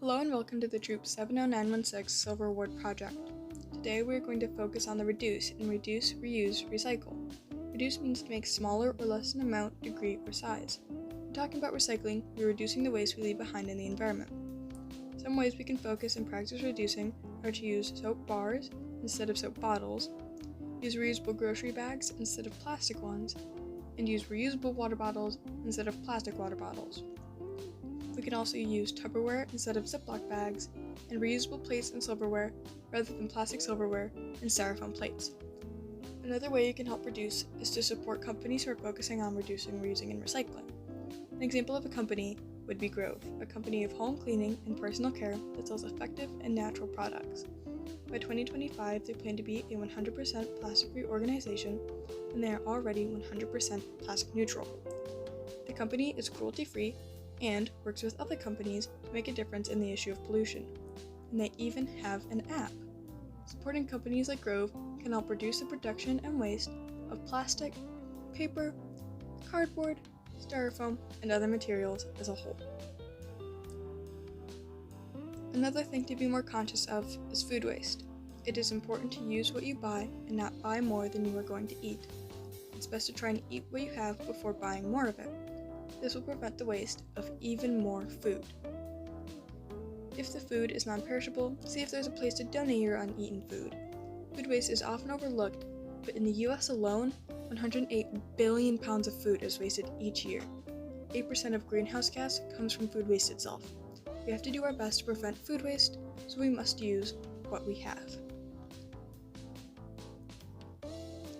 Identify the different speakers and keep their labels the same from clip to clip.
Speaker 1: Hello and welcome to the Troop 70916 Silver Award Project. Today we are going to focus on the reduce in reduce, reuse, recycle. Reduce means to make smaller or less in amount, degree, or size. When talking about recycling, we are reducing the waste we leave behind in the environment. Some ways we can focus and practice reducing are to use soap bars instead of soap bottles, use reusable grocery bags instead of plastic ones, and use reusable water bottles instead of plastic water bottles. We can also use Tupperware instead of Ziploc bags, and reusable plates and silverware rather than plastic silverware and styrofoam plates. Another way you can help reduce is to support companies who are focusing on reducing, reusing, and recycling. An example of a company would be Grove, a company of home cleaning and personal care that sells effective and natural products. By 2025, they plan to be a 100% plastic-free organization, and they are already 100% plastic neutral. The company is cruelty-free and works with other companies to make a difference in the issue of pollution. And they even have an app. Supporting companies like Grove can help reduce the production and waste of plastic, paper, cardboard, styrofoam, and other materials as a whole. Another thing to be more conscious of is food waste. It is important to use what you buy and not buy more than you are going to eat. It's best to try and eat what you have before buying more of it. This will prevent the waste of even more food. If the food is non-perishable, see if there's a place to donate your uneaten food. Food waste is often overlooked, but in the US alone, 108 billion pounds of food is wasted each year. 8% of greenhouse gas comes from food waste itself. We have to do our best to prevent food waste, so we must use what we have.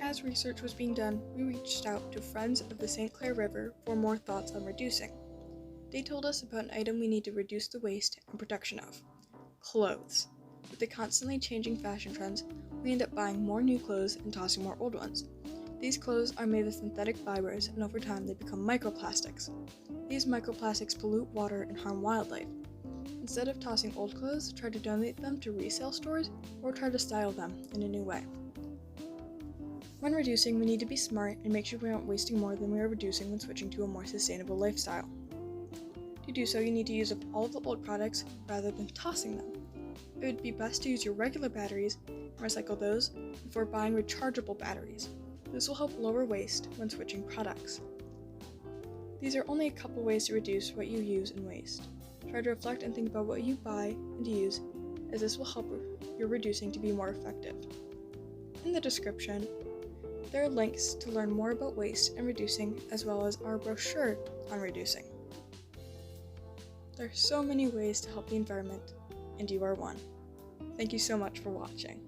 Speaker 1: As research was being done, we reached out to Friends of the St. Clair River for more thoughts on reducing. They told us about an item we need to reduce the waste and production of: clothes. With the constantly changing fashion trends, we end up buying more new clothes and tossing more old ones. These clothes are made of synthetic fibers, and over time they become microplastics. These microplastics pollute water and harm wildlife. Instead of tossing old clothes, try to donate them to resale stores or try to style them in a new way. When reducing, we need to be smart and make sure we aren't wasting more than we are reducing when switching to a more sustainable lifestyle. To do so, you need to use up all of the old products rather than tossing them. It would be best to use your regular batteries and recycle those before buying rechargeable batteries. This will help lower waste when switching products. These are only a couple ways to reduce what you use and waste. Try to reflect and think about what you buy and use, as this will help your reducing to be more effective. In the description, there are links to learn more about waste and reducing, as well as our brochure on reducing. There are so many ways to help the environment, and you are one. Thank you so much for watching.